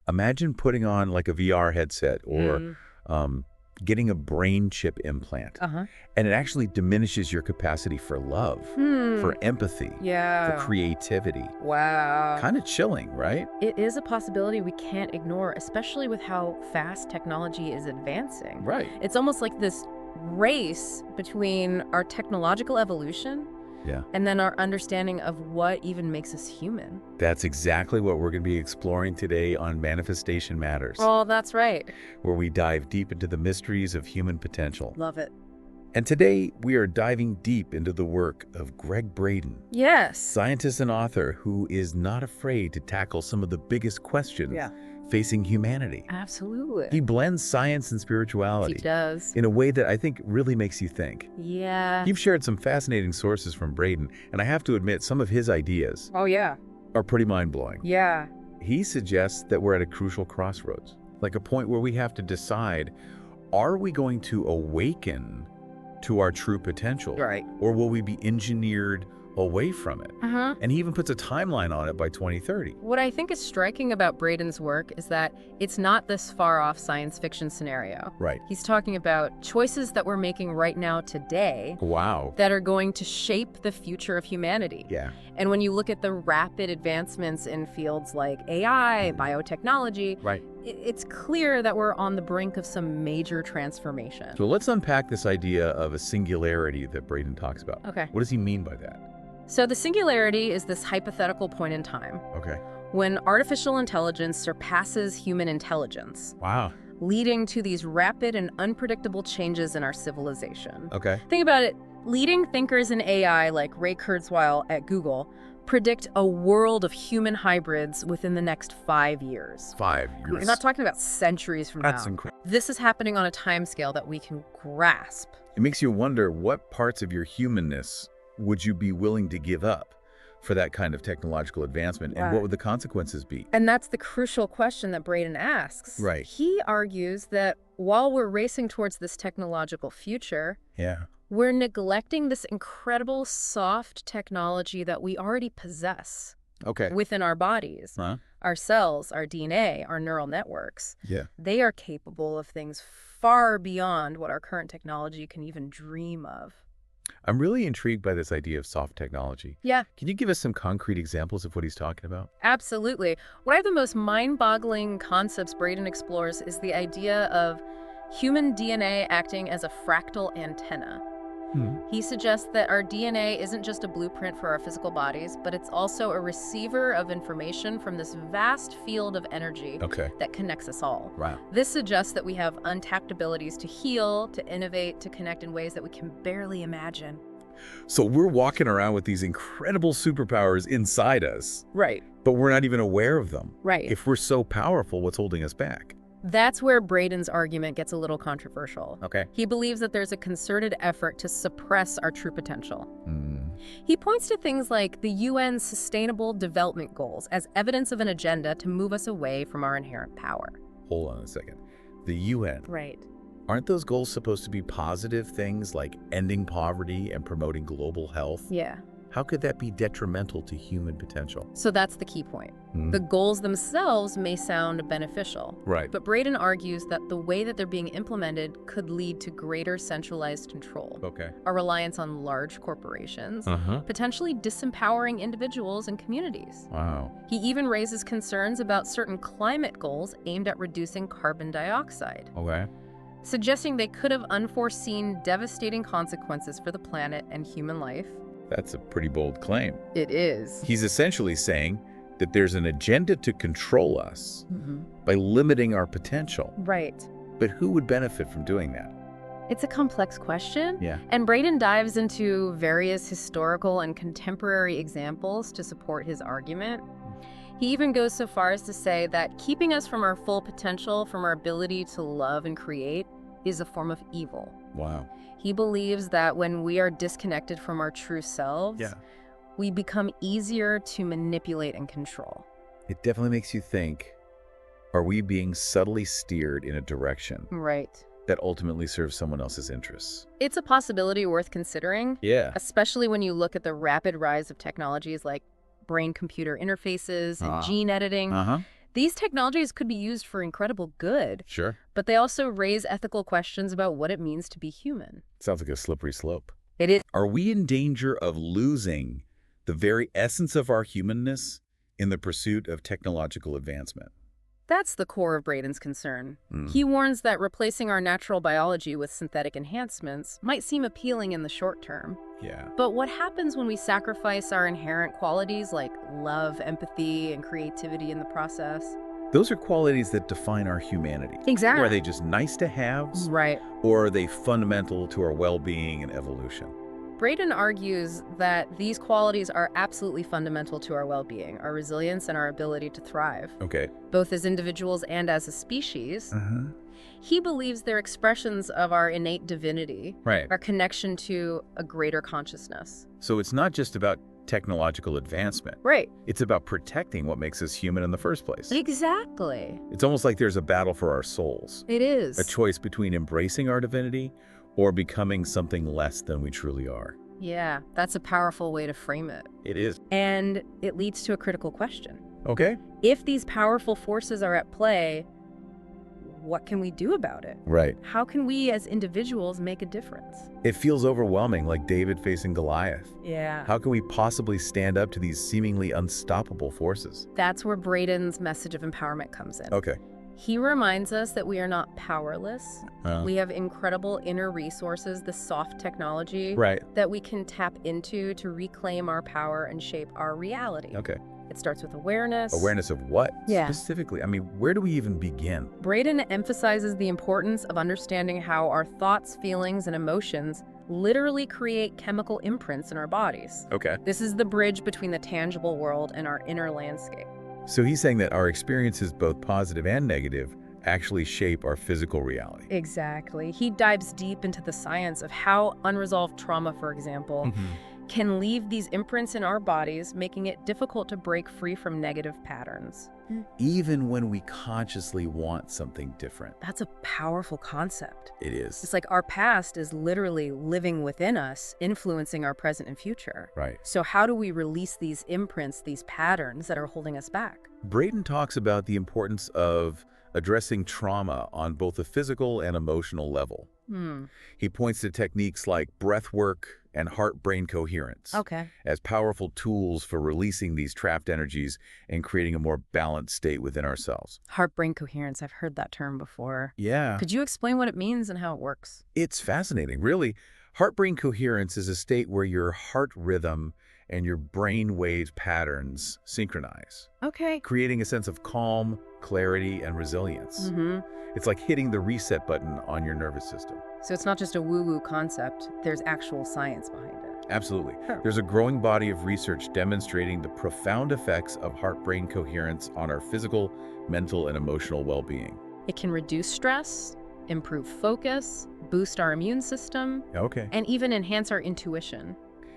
Imagine putting on like a VR headset or getting a brain chip implant. And it actually diminishes your capacity for love, for empathy, for creativity. Wow. Kind of chilling, right? It is a possibility we can't ignore, especially with how fast technology is advancing. Right. It's almost like this race between our technological evolution and then our understanding of what even makes us human. That's exactly what we're going to be exploring today on Manifestation Matters. Oh, that's right. Where we dive deep into the mysteries of human potential. Love it. And today, we are diving deep into the work of Gregg Braden. Yes. Scientist and author who is not afraid to tackle some of the biggest questions facing humanity. Absolutely. He blends science and spirituality. He does. In a way that I think really makes you think. Yeah. You've shared some fascinating sources from Braden, and I have to admit, some of his ideas are pretty mind-blowing. Yeah. He suggests that we're at a crucial crossroads, like a point where we have to decide, are we going to awaken to our true potential? Right. Or will we be engineered away from it? And he even puts a timeline on it by 2030. What I think is striking about Braden's work is that it's not this far-off science fiction scenario. Right. He's talking about choices that we're making right now today that are going to shape the future of humanity. Yeah. And when you look at the rapid advancements in fields like AI, biotechnology, it's clear that we're on the brink of some major transformation. So let's unpack this idea of a singularity that Braden talks about. Okay. What does he mean by that? So the singularity is this hypothetical point in time when artificial intelligence surpasses human intelligence. Wow. Leading to these rapid and unpredictable changes in our civilization. Okay. Think about it. Leading thinkers in AI like Ray Kurzweil at Google predict a world of human hybrids within the next 5 years. 5 years. We're not talking about centuries from now. That's incredible. This is happening on a timescale that we can grasp. It makes you wonder, what parts of your humanness would you be willing to give up for that kind of technological advancement? And what would the consequences be? And that's the crucial question that Braden asks. Right. He argues that while we're racing towards this technological future, we're neglecting this incredible soft technology that we already possess within our bodies. Our cells, our DNA, our neural networks. They are capable of things far beyond what our current technology can even dream of. I'm really intrigued by this idea of soft technology. Yeah. Can you give us some concrete examples of what he's talking about? Absolutely. One of the most mind-boggling concepts Braden explores is the idea of human DNA acting as a fractal antenna. He suggests that our DNA isn't just a blueprint for our physical bodies, but it's also a receiver of information from this vast field of energy that connects us all. Wow. This suggests that we have untapped abilities to heal, to innovate, to connect in ways that we can barely imagine. So we're walking around with these incredible superpowers inside us. Right. But we're not even aware of them. Right. If we're so powerful, what's holding us back? That's where Braden's argument gets a little controversial. Okay. He believes that there's a concerted effort to suppress our true potential. He points to things like the UN's Sustainable Development Goals as evidence of an agenda to move us away from our inherent power. Hold on a second. The UN. Right. Aren't those goals supposed to be positive things like ending poverty and promoting global health? Yeah. How could that be detrimental to human potential? So that's the key point. The goals themselves may sound beneficial. Right. But Braden argues that the way that they're being implemented could lead to greater centralized control. A reliance on large corporations, potentially disempowering individuals and communities. Wow. He even raises concerns about certain climate goals aimed at reducing carbon dioxide. Suggesting they could have unforeseen devastating consequences for the planet and human life. That's a pretty bold claim. It is. He's essentially saying that there's an agenda to control us by limiting our potential. Right. But who would benefit from doing that? It's a complex question. Yeah. And Braden dives into various historical and contemporary examples to support his argument. He even goes so far as to say that keeping us from our full potential, from our ability to love and create, is a form of evil. Wow. He believes that when we are disconnected from our true selves, we become easier to manipulate and control. It definitely makes you think, are we being subtly steered in a direction that ultimately serves someone else's interests? It's a possibility worth considering, especially when you look at the rapid rise of technologies like brain-computer interfaces and gene editing. These technologies could be used for incredible good. Sure. But they also raise ethical questions about what it means to be human. Sounds like a slippery slope. It is. Are we in danger of losing the very essence of our humanness in the pursuit of technological advancement? That's the core of Braden's concern. He warns that replacing our natural biology with synthetic enhancements might seem appealing in the short term. Yeah. But what happens when we sacrifice our inherent qualities like love, empathy, and creativity in the process? Those are qualities that define our humanity. Exactly. Or are they just nice to haves? Right. Or are they fundamental to our well-being and evolution? Braden argues that these qualities are absolutely fundamental to our well-being, our resilience, and our ability to thrive. Okay. Both as individuals and as a species. He believes they're expressions of our innate divinity, right, our connection to a greater consciousness. So it's not just about technological advancement. Right. It's about protecting what makes us human in the first place. Exactly. It's almost like there's a battle for our souls. It is. A choice between embracing our divinity or becoming something less than we truly are. Yeah, that's a powerful way to frame it. It is. And it leads to a critical question. Okay. If these powerful forces are at play, what can we do about it? Right. How can we as individuals make a difference? It feels overwhelming, like David facing Goliath. Yeah. How can we possibly stand up to these seemingly unstoppable forces? That's where Braden's message of empowerment comes in. Okay. He reminds us that we are not powerless. We have incredible inner resources, the soft technology that we can tap into to reclaim our power and shape our reality. Okay. It starts with awareness. Awareness of what? Yeah. Specifically, I mean, where do we even begin? Braden emphasizes the importance of understanding how our thoughts, feelings, and emotions literally create chemical imprints in our bodies. Okay. This is the bridge between the tangible world and our inner landscape. So he's saying that our experiences, both positive and negative, actually shape our physical reality. Exactly. He dives deep into the science of how unresolved trauma, for example, can leave these imprints in our bodies, making it difficult to break free from negative patterns. Even when we consciously want something different. That's a powerful concept. It is. It's like our past is literally living within us, influencing our present and future. Right. So how do we release these imprints, these patterns that are holding us back? Braden talks about the importance of addressing trauma on both a physical and emotional level. He points to techniques like breath work and heart-brain coherence as powerful tools for releasing these trapped energies and creating a more balanced state within ourselves. Heart-brain coherence, I've heard that term before. Yeah. Could you explain what it means and how it works? It's fascinating, really. Heart-brain coherence is a state where your heart rhythm and your brain wave patterns synchronize. Okay. Creating a sense of calm, clarity, and resilience. It's like hitting the reset button on your nervous system. So it's not just a woo-woo concept, there's actual science behind it. Absolutely. There's a growing body of research demonstrating the profound effects of heart-brain coherence on our physical, mental, and emotional well-being. It can reduce stress, improve focus, boost our immune system, and even enhance our intuition.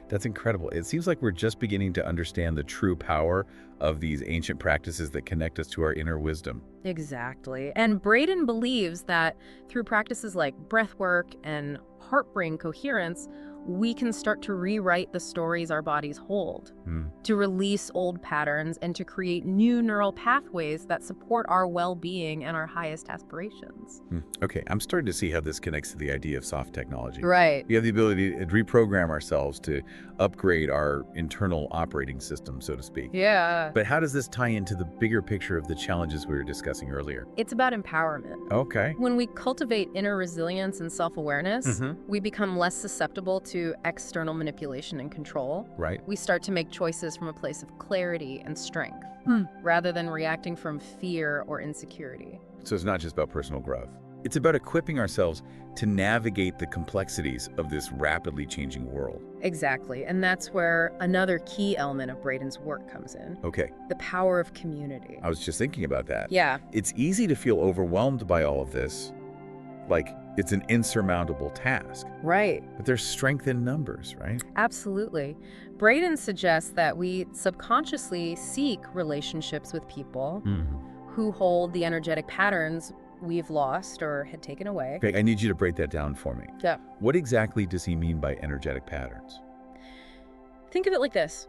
That's incredible. It seems like we're just beginning to understand the true power of these ancient practices that connect us to our inner wisdom. Exactly. And Braden believes that through practices like breath work and heart-brain coherence, we can start to rewrite the stories our bodies hold, to release old patterns, and to create new neural pathways that support our well-being and our highest aspirations. Okay, I'm starting to see how this connects to the idea of soft technology. Right. We have the ability to reprogram ourselves to upgrade our internal operating system, so to speak. Yeah. But how does this tie into the bigger picture of the challenges we were discussing earlier? It's about empowerment. Okay. When we cultivate inner resilience and self-awareness, we become less susceptible to external manipulation and control. Right. We start to make choices from a place of clarity and strength, rather than reacting from fear or insecurity. So it's not just about personal growth. It's about equipping ourselves to navigate the complexities of this rapidly changing world. Exactly. And that's where another key element of Braden's work comes in. Okay. The power of community. I was just thinking about that. Yeah. It's easy to feel overwhelmed by all of this, like it's an insurmountable task. Right. But there's strength in numbers, right? Absolutely. Braden suggests that we subconsciously seek relationships with people who hold the energetic patterns we've lost or had taken away. Okay, I need you to break that down for me. Yeah. What exactly does he mean by energetic patterns? Think of it like this.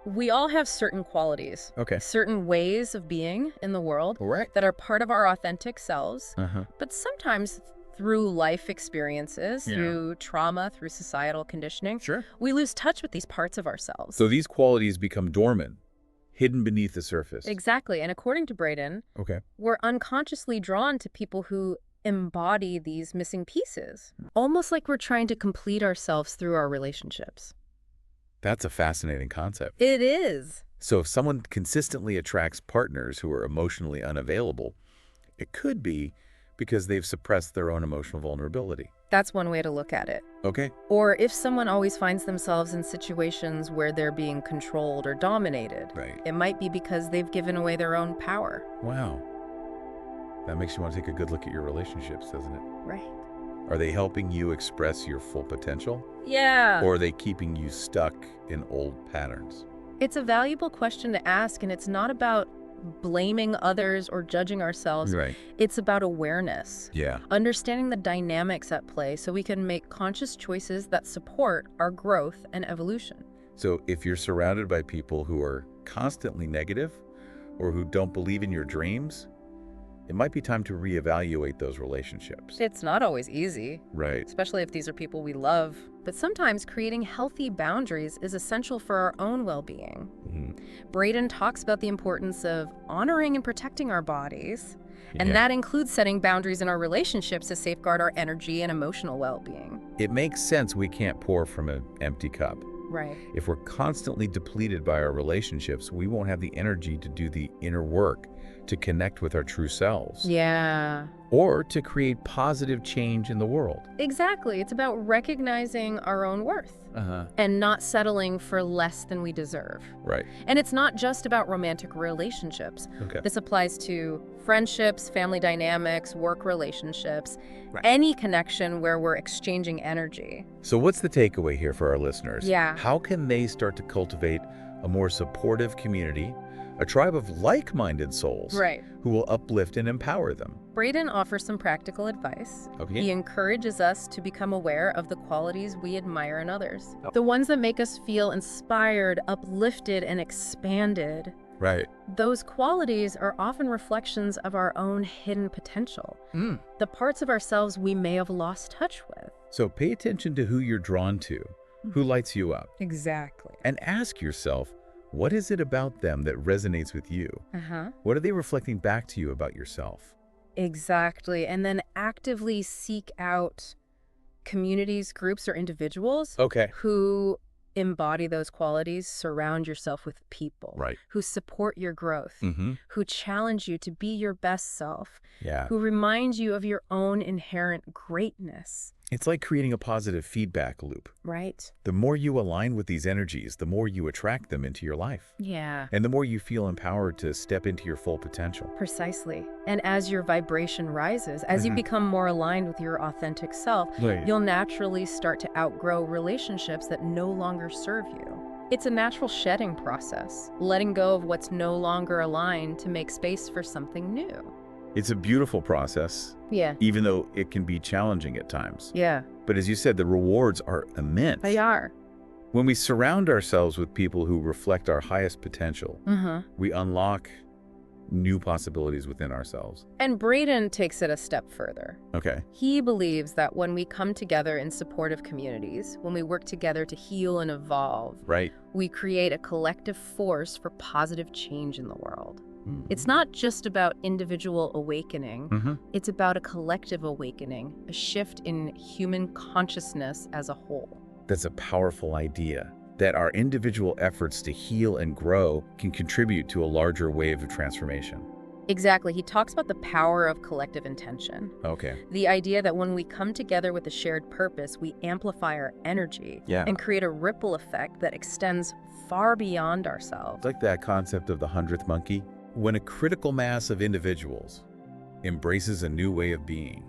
We all have certain qualities, certain ways of being in the world that are part of our authentic selves, but sometimes through life experiences, through trauma, through societal conditioning, we lose touch with these parts of ourselves. So these qualities become dormant, hidden beneath the surface. Exactly. And according to Braden, we're unconsciously drawn to people who embody these missing pieces, almost like we're trying to complete ourselves through our relationships. That's a fascinating concept. It is. So if someone consistently attracts partners who are emotionally unavailable, it could be because they've suppressed their own emotional vulnerability. That's one way to look at it. Or if someone always finds themselves in situations where they're being controlled or dominated, it might be because they've given away their own power. Wow. That makes you want to take a good look at your relationships, doesn't it? Right. Are they helping you express your full potential? Yeah. Or are they keeping you stuck in old patterns? It's a valuable question to ask, and it's not about blaming others or judging ourselves. It's about awareness. Understanding the dynamics at play so we can make conscious choices that support our growth and evolution. So if you're surrounded by people who are constantly negative or who don't believe in your dreams, it might be time to reevaluate those relationships. It's not always easy. Especially if these are people we love. But sometimes creating healthy boundaries is essential for our own well-being. Braden talks about the importance of honoring and protecting our bodies, and that includes setting boundaries in our relationships to safeguard our energy and emotional well-being. It makes sense we can't pour from an empty cup. If we're constantly depleted by our relationships, we won't have the energy to do the inner work, to connect with our true selves. Or to create positive change in the world. Exactly. It's about recognizing our own worth and not settling for less than we deserve. And it's not just about romantic relationships. This applies to friendships, family dynamics, work relationships, any connection where we're exchanging energy. So what's the takeaway here for our listeners? How can they start to cultivate a more supportive community, a tribe of like-minded souls who will uplift and empower them? Braden offers some practical advice. He encourages us to become aware of the qualities we admire in others. The ones that make us feel inspired, uplifted, and expanded. Those qualities are often reflections of our own hidden potential. The parts of ourselves we may have lost touch with. So pay attention to who you're drawn to, who lights you up. Exactly. And ask yourself, what is it about them that resonates with you? What are they reflecting back to you about yourself? Exactly. And then actively seek out communities, groups, or individuals who embody those qualities. Surround yourself with people who support your growth, who challenge you to be your best self, who remind you of your own inherent greatness. It's like creating a positive feedback loop. The more you align with these energies, the more you attract them into your life. And the more you feel empowered to step into your full potential. Precisely. And as your vibration rises, as you become more aligned with your authentic self, you'll naturally start to outgrow relationships that no longer serve you. It's a natural shedding process, letting go of what's no longer aligned to make space for something new. It's a beautiful process, even though it can be challenging at times. But as you said, the rewards are immense. They are. When we surround ourselves with people who reflect our highest potential, we unlock new possibilities within ourselves. And Braden takes it a step further. He believes that when we come together in supportive communities, when we work together to heal and evolve, we create a collective force for positive change in the world. It's not just about individual awakening. It's about a collective awakening, a shift in human consciousness as a whole. That's a powerful idea, that our individual efforts to heal and grow can contribute to a larger wave of transformation. Exactly. He talks about the power of collective intention. The idea that when we come together with a shared purpose, we amplify our energy and create a ripple effect that extends far beyond ourselves. It's like that concept of the 100th monkey. When a critical mass of individuals embraces a new way of being,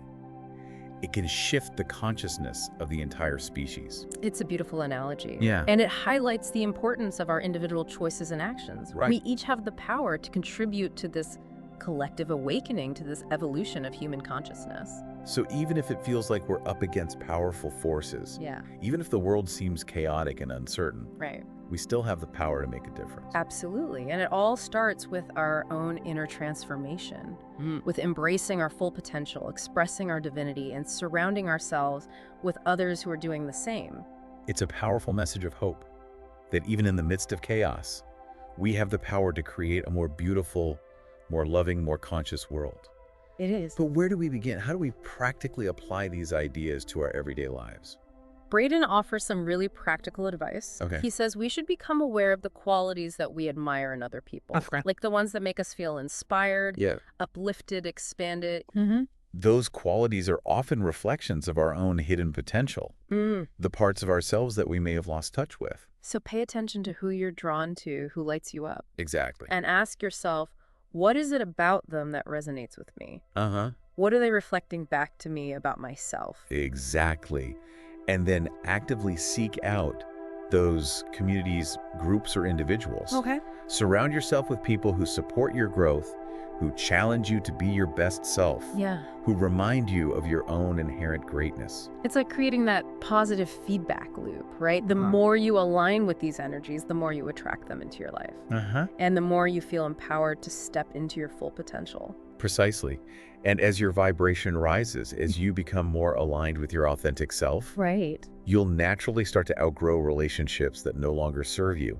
it can shift the consciousness of the entire species. It's a beautiful analogy. And it highlights the importance of our individual choices and actions. We each have the power to contribute to this collective awakening, to this evolution of human consciousness. So even if it feels like we're up against powerful forces, even if the world seems chaotic and uncertain, we still have the power to make a difference. Absolutely. And it all starts with our own inner transformation, with embracing our full potential, expressing our divinity, and surrounding ourselves with others who are doing the same. It's a powerful message of hope that even in the midst of chaos, we have the power to create a more beautiful, more loving, more conscious world. It is. But where do we begin? How do we practically apply these ideas to our everyday lives? Braden offers some really practical advice. Okay. He says we should become aware of the qualities that we admire in other people, like the ones that make us feel inspired, uplifted, expanded. Those qualities are often reflections of our own hidden potential, the parts of ourselves that we may have lost touch with. So pay attention to who you're drawn to, who lights you up. Exactly. And ask yourself, what is it about them that resonates with me? Uh-huh. What are they reflecting back to me about myself? Exactly. And then actively seek out those communities, groups, or individuals. Okay. Surround yourself with people who support your growth, who challenge you to be your best self, who remind you of your own inherent greatness. It's like creating that positive feedback loop, right? The more you align with these energies, the more you attract them into your life. And the more you feel empowered to step into your full potential. Precisely. And as your vibration rises, as you become more aligned with your authentic self, you'll naturally start to outgrow relationships that no longer serve you.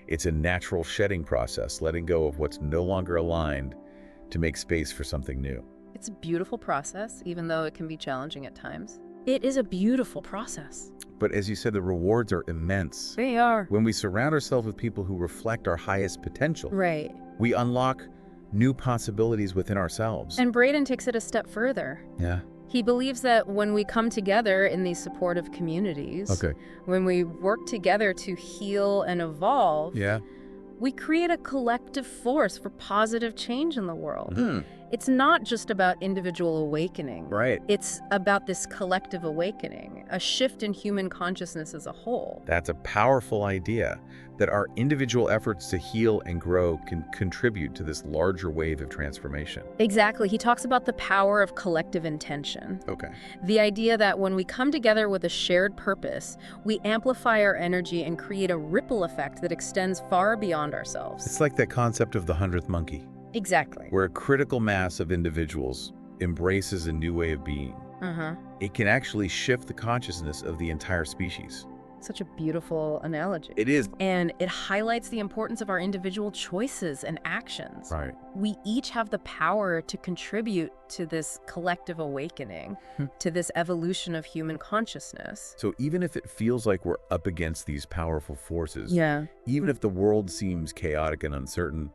It's a natural shedding process, letting go of what's no longer aligned to make space for something new. It's a beautiful process, even though it can be challenging at times. It is a beautiful process. But as you said, the rewards are immense. They are. When we surround ourselves with people who reflect our highest potential, we unlock new possibilities within ourselves. And Braden takes it a step further. He believes that when we come together in these supportive communities, when we work together to heal and evolve, we create a collective force for positive change in the world. It's not just about individual awakening. It's about this collective awakening, a shift in human consciousness as a whole. That's a powerful idea, that our individual efforts to heal and grow can contribute to this larger wave of transformation. Exactly. He talks about the power of collective intention. The idea that when we come together with a shared purpose, we amplify our energy and create a ripple effect that extends far beyond ourselves. It's like that concept of the 100th monkey. Exactly. Where a critical mass of individuals embraces a new way of being. It can actually shift the consciousness of the entire species. Such a beautiful analogy. It is. And it highlights the importance of our individual choices and actions. We each have the power to contribute to this collective awakening, to this evolution of human consciousness. So even if it feels like we're up against these powerful forces, even if the world seems chaotic and uncertain,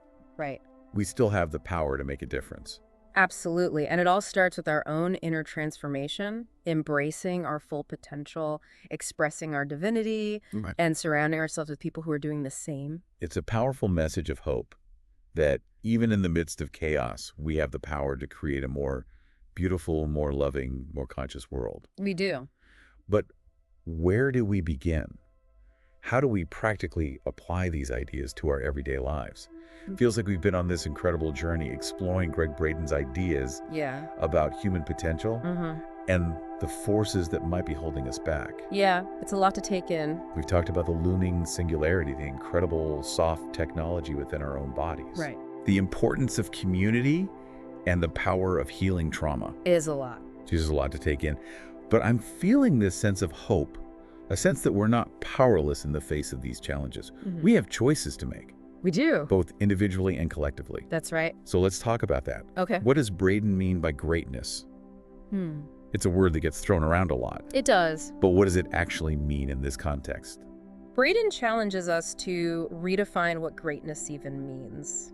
we still have the power to make a difference. Absolutely. And it all starts with our own inner transformation, embracing our full potential, expressing our divinity, and surrounding ourselves with people who are doing the same. It's a powerful message of hope that even in the midst of chaos, we have the power to create a more beautiful, more loving, more conscious world. We do. But where do we begin? How do we practically apply these ideas to our everyday lives? Feels like we've been on this incredible journey exploring Greg Braden's ideas about human potential and the forces that might be holding us back. It's a lot to take in. We've talked about the looming singularity, the incredible soft technology within our own bodies. The importance of community and the power of healing trauma. Is a lot. There's a lot to take in. But I'm feeling this sense of hope, a sense that we're not powerless in the face of these challenges. We have choices to make. We do. Both individually and collectively. That's right. So let's talk about that. What does Braden mean by greatness? It's a word that gets thrown around a lot. It does. But what does it actually mean in this context? Braden challenges us to redefine what greatness even means.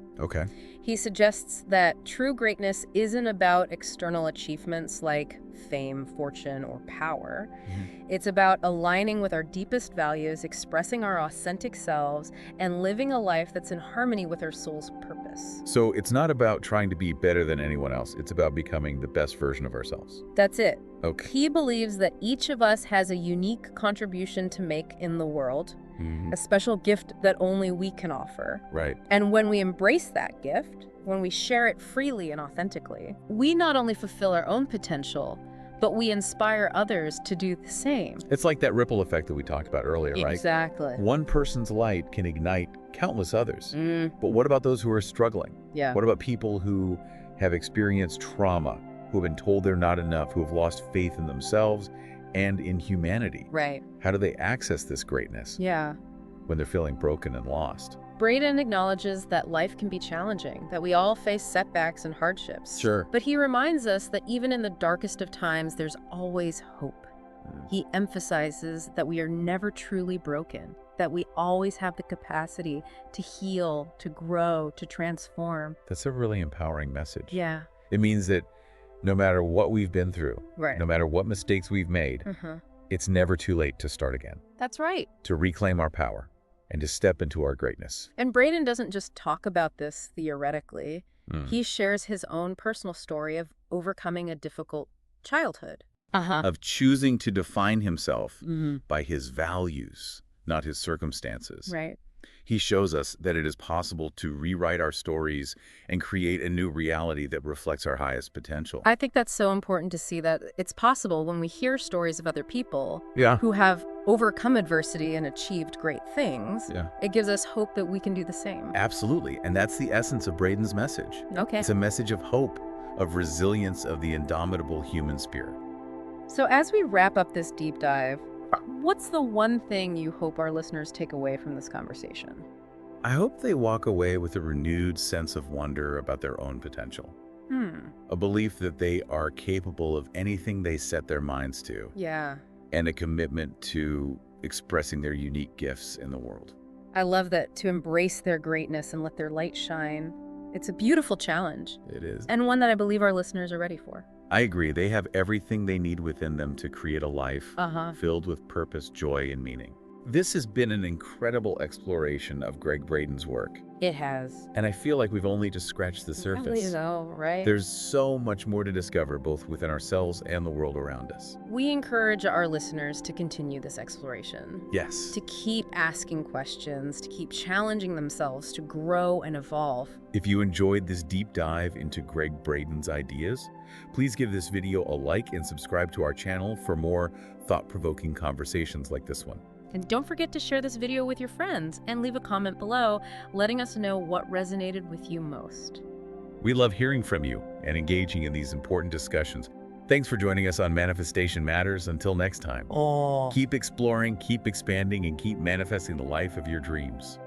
He suggests that true greatness isn't about external achievements like fame, fortune, or power. It's about aligning with our deepest values, expressing our authentic selves, and living a life that's in harmony with our soul's purpose. So it's not about trying to be better than anyone else. It's about becoming the best version of ourselves. That's it. He believes that each of us has a unique contribution to make in the world, a special gift that only we can offer. And when we embrace that gift, when we share it freely and authentically, we not only fulfill our own potential, but we inspire others to do the same. It's like that ripple effect that we talked about earlier, right? Exactly. One person's light can ignite countless others. But what about those who are struggling? Yeah. What about people who have experienced trauma, who have been told they're not enough, who have lost faith in themselves and in humanity? Right. How do they access this greatness? Yeah. When they're feeling broken and lost? Braden acknowledges that life can be challenging, that we all face setbacks and hardships. Sure. But he reminds us that even in the darkest of times, there's always hope. He emphasizes that we are never truly broken, that we always have the capacity to heal, to grow, to transform. That's a really empowering message. Yeah. It means that no matter what we've been through, right, no matter what mistakes we've made, it's never too late to start again. That's right. To reclaim our power and to step into our greatness. And Braden doesn't just talk about this theoretically. He shares his own personal story of overcoming a difficult childhood. Of choosing to define himself by his values, not his circumstances. Right. He shows us that it is possible to rewrite our stories and create a new reality that reflects our highest potential. I think that's so important to see that it's possible when we hear stories of other people who have overcome adversity and achieved great things. It gives us hope that we can do the same. Absolutely. And that's the essence of Braden's message. Okay. It's a message of hope, of resilience, of the indomitable human spirit. So as we wrap up this deep dive, what's the one thing you hope our listeners take away from this conversation? I hope they walk away with a renewed sense of wonder about their own potential. A belief that they are capable of anything they set their minds to. Yeah. And a commitment to expressing their unique gifts in the world. I love that, to embrace their greatness and let their light shine. It's a beautiful challenge. It is. And one that I believe our listeners are ready for. I agree. They have everything they need within them to create a life filled with purpose, joy, and meaning. This has been an incredible exploration of Gregg Braden's work. It has. And I feel like we've only just scratched the surface. Really so, right? There's so much more to discover, both within ourselves and the world around us. We encourage our listeners to continue this exploration. Yes. To keep asking questions, to keep challenging themselves, to grow and evolve. If you enjoyed this deep dive into Gregg Braden's ideas, please give this video a like and subscribe to our channel for more thought-provoking conversations like this one. And don't forget to share this video with your friends and leave a comment below letting us know what resonated with you most. We love hearing from you and engaging in these important discussions. Thanks for joining us on Manifestation Matters. Until next time, keep exploring, keep expanding, and keep manifesting the life of your dreams.